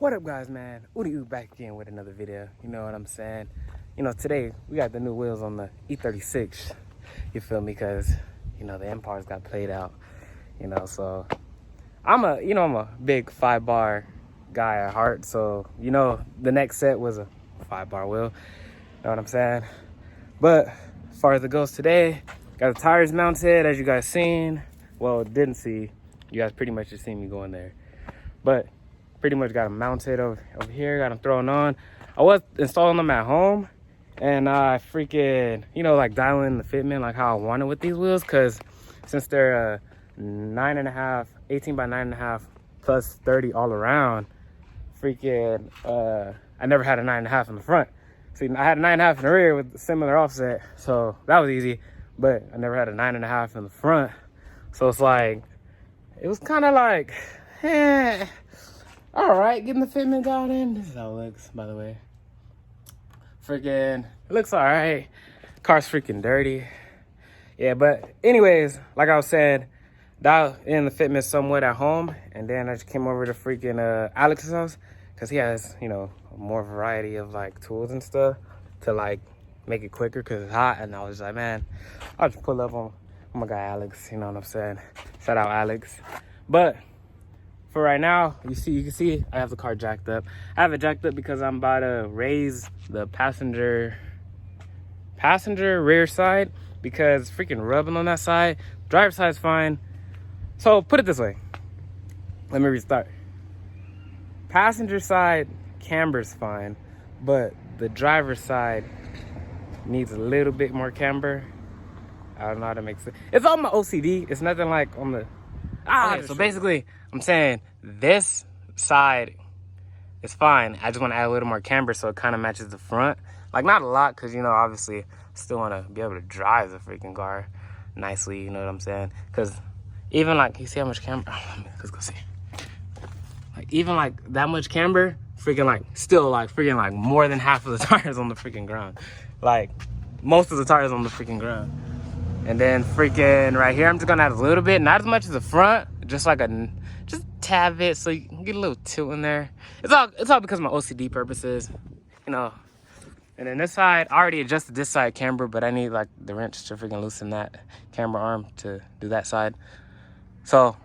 What up, guys, man? Oodie Oo back again with another video. You know what I'm saying? You know, today we got the new wheels on the E36. You feel me? Because, you know, the Empire's got played out. You know, so I'm a big 5-bar guy at heart. So, you know, the next set was a 5-bar wheel. You know what I'm saying? But as far as it goes today, got the tires mounted, as you guys seen. Well, didn't see. You guys pretty much just seen me going there. But pretty much got them mounted over here, got them thrown on. I was installing them at home, and I freaking, you know, like dialing the fitment like how I wanted with these wheels, because since they're 9.5, 18 by 9.5 plus 30 all around, freaking, I never had a 9.5 in the front. See, I had a 9.5 in the rear with a similar offset, so that was easy, but I never had a 9.5 in the front. So it's like, it was kind of like, all right, getting the fitment dialed in. This is how it looks, by the way. Freaking, it looks all right. Car's freaking dirty. Yeah, but anyways, like I was saying, dial in the fitment somewhat at home, and then I just came over to freaking Alex's house, because he has, you know, more variety of like tools and stuff to like make it quicker because it's hot. And I was like, man, I'll just pull up on my guy Alex, you know what I'm saying? Shout out Alex. But for right now, you can see I have the car jacked up. I have it jacked up because I'm about to raise the passenger rear side, because freaking rubbing on that side. Driver's side's fine. So put it this way. Let me restart. Passenger side camber's fine, but the driver's side needs a little bit more camber. I don't know how to make sense. It's on my OCD. It's nothing like on the... Okay, so basically, I'm saying this side is fine. I just want to add a little more camber so it kind of matches the front. Like, not a lot, because, you know, obviously, I still want to be able to drive the freaking car nicely, you know what I'm saying? Because even, like, you see how much camber? Oh, let's go see. Like, even, like, that much camber, freaking, like, still, like, freaking, like, more than half of the tires on the freaking ground. Like, most of the tires on the freaking ground. And then freaking right here, I'm just gonna add a little bit, not as much as the front, just like just tad bit, so you can get a little tilt in there. It's all because of my OCD purposes, you know. And then this side, I already adjusted this side camber, but I need like the wrench to freaking loosen that camber arm to do that side. So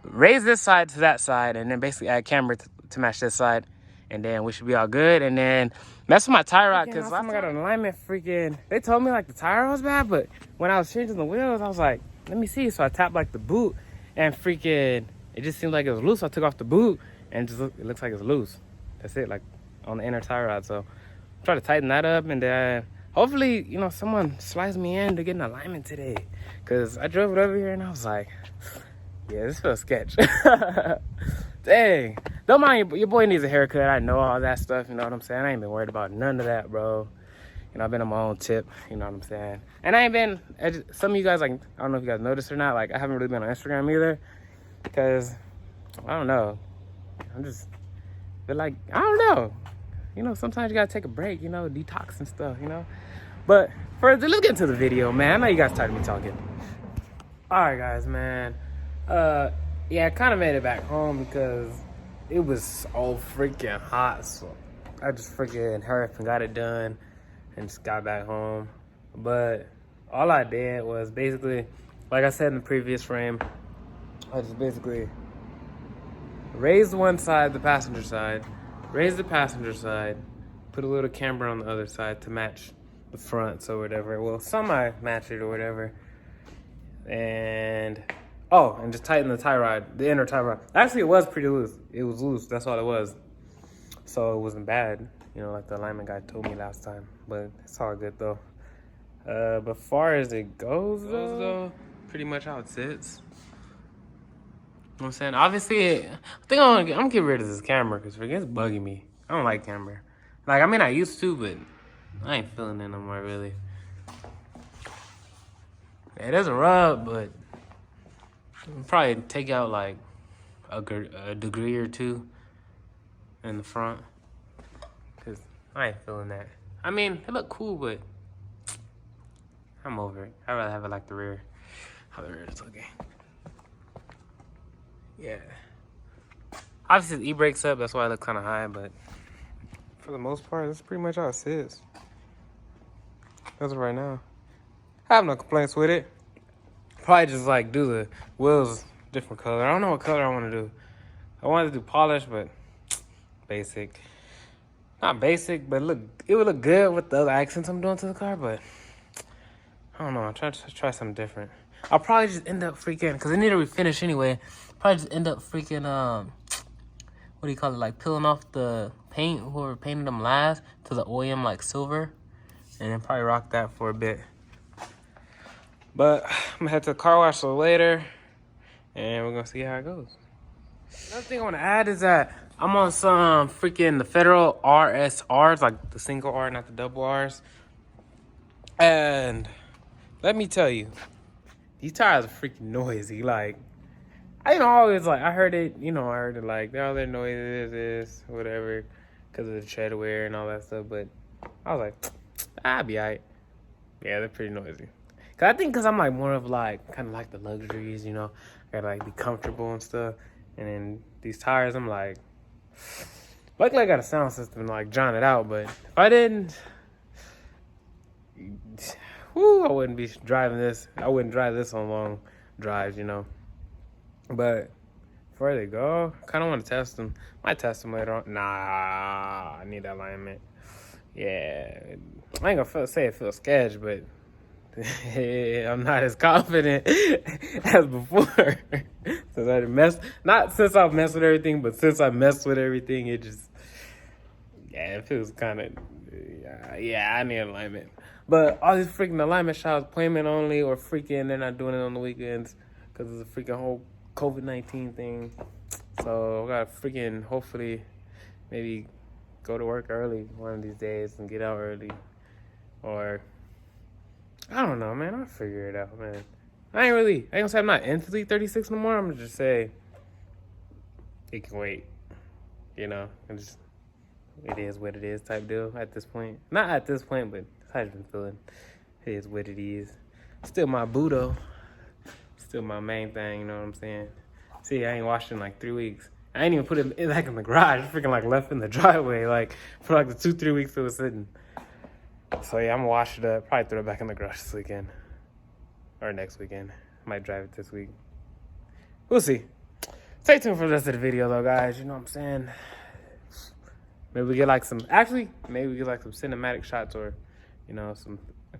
raise this side to that side, and then basically add camber to match this side, and then we should be all good. And then mess with my tire rod, because last time I got an alignment, freaking, they told me like the tire rod was bad, but when I was changing the wheels, I was like, let me see. So I tapped like the boot, and freaking, it just seemed like it was loose. So I took off the boot, and it looks like it's loose. That's it, like on the inner tire rod. So try to tighten that up, and then hopefully, you know, someone slides me in to get an alignment today, because I drove it over here and I was like, yeah, this feels sketch. Dang. Don't mind, your boy needs a haircut. I know all that stuff, you know what I'm saying? I ain't been worried about none of that, bro. You know, I've been on my own tip, you know what I'm saying? And I ain't been, some of you guys, like, I don't know if you guys noticed or not, like, I haven't really been on Instagram either, because, I don't know. I'm just, but like, I don't know. You know, sometimes you gotta take a break, you know, detox and stuff, you know? But, let's get into the video, man. I know you guys tired of me talking. All right, guys, man. Yeah, I kind of made it back home because it was so freaking hot. So I just freaking hurried and got it done and just got back home. But all I did was basically, like I said in the previous frame, I just basically raised one side, the passenger side, raised the passenger side, put a little camber on the other side to match the front, so whatever. Well, semi-match it or whatever. And and just tighten the tie rod, the inner tie rod. Actually, it was pretty loose. It was loose, that's all it was. So it wasn't bad, you know, like the alignment guy told me last time. But it's all good though. But far as it goes though, pretty much how it sits. You know what I'm saying? Obviously, I think I'm gonna get rid of this camera because it's bugging me. I don't like camera. Like, I mean, I used to, but I ain't feeling it no more, really. It doesn't rub, but I'll probably take out like a degree or two in the front, because I ain't feeling that. I mean, it look cool, but I'm over it. I'd rather have it like the rear. How the rear is looking. Yeah. Obviously, the e-brake's up. That's why I look kind of high, but for the most part, that's pretty much how it sits. As of right now. I have no complaints with it. Probably just like do the wheels different color. I don't know what color I want to do. I wanted to do polish, but basic. Not basic, but it would look good with the other accents I'm doing to the car, but I don't know. I'm trying to try something different. I'll probably just end up freaking, because I need to refinish anyway. Probably just end up freaking, what do you call it? Like peeling off the paint, whoever painted them last, to the OEM like silver. And then probably rock that for a bit. But I'm gonna head to the car wash a little later. And we're gonna see how it goes. Another thing I want to add is that I'm on some freaking the Federal RSRs, like the single R, not the double R's. And let me tell you, these tires are freaking noisy. Like, I always like, I heard it like, oh, they're noisy, this, whatever, because of the tread wear and all that stuff. But I was like, I'll be alright. Yeah, they're pretty noisy. Cause I'm like more of like, kind of like the luxuries, I gotta like be comfortable and stuff. And then these tires, I'm like, luckily I got a sound system to like drown it out. But if I didn't, I wouldn't be driving this. I wouldn't drive this on long drives, But before they go, I kind of want to test them. Might test them later on. Nah, I need that alignment. Yeah, I ain't gonna say it feels sketch, but I'm not as confident as before. Since I messed, not since I've messed with everything, but since I messed with everything, it just, it feels kind of, I need alignment. But all these freaking alignment shops, appointment only, or freaking, they're not doing it on the weekends because of the freaking whole COVID-19 thing. So I gotta freaking, hopefully, maybe go to work early one of these days and get out early. Or, I don't know, man. I'll figure it out, man. I ain't gonna say I'm not into the E36 no more. I'm gonna just say it can wait. It is what it is type deal at this point. Not at this point, but I've been feeling. It is what it is. Still my boo though. Still my main thing, you know what I'm saying? See, I ain't washed in like 3 weeks. I ain't even put it like in the garage. Freaking like left in the driveway like for like the 2-3 weeks it was sitting. So yeah, I'm gonna wash it up. Probably throw it back in the garage this weekend. Or next weekend. Might drive it this week. We'll see. Stay tuned for the rest of the video though, guys. You know what I'm saying? Maybe we get like some cinematic shots, or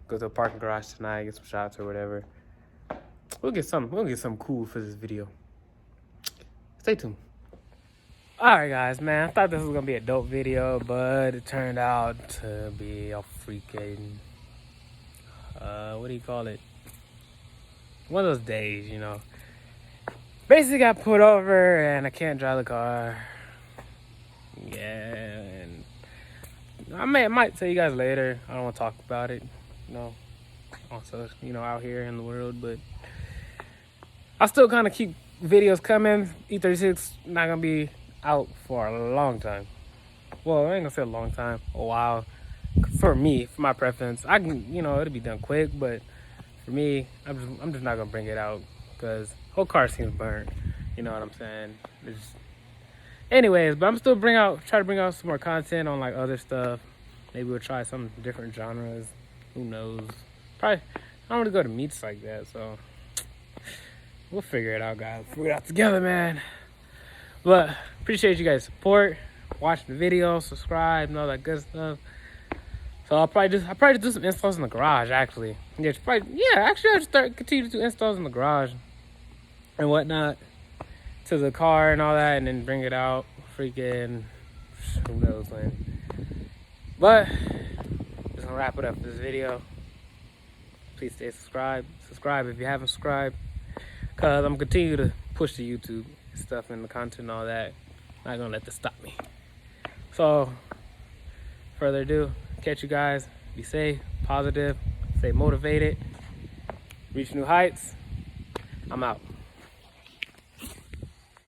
go to a parking garage tonight, get some shots or whatever. We'll get something cool for this video. Stay tuned. Alright guys, man, I thought this was gonna be a dope video, but it turned out to be a freaking what do you call it? One of those days, Basically got put over and I can't drive the car. Yeah, and I might tell you guys later. I don't want to talk about it, Also, out here in the world, but I still kind of keep videos coming. E36 not gonna be out for a long time. Well, I ain't gonna say a long time, a while. For me, for my preference, I can, it'll be done quick. But for me, I'm just not gonna bring it out because whole car seems burnt. You know what I'm saying? Anyways, but I'm still try to bring out some more content on like other stuff. Maybe we'll try some different genres. Who knows? Probably, I don't want to go to meets like that, so we'll figure it out, guys. Figure it out together, man. But appreciate you guys' support, watching the video, subscribe, and all that good stuff. So I'll probably just do some installs in the garage, actually. I'll just continue to do installs in the garage and whatnot to the car and all that, and then bring it out. Freaking, who knows when. But just gonna wrap it up for this video. Please stay subscribed. Subscribe if you haven't subscribed, cause I'm gonna continue to push the YouTube stuff and the content and all that. Not gonna let this stop me. So, further ado, catch you guys. Be safe, positive, stay motivated, reach new heights. I'm out.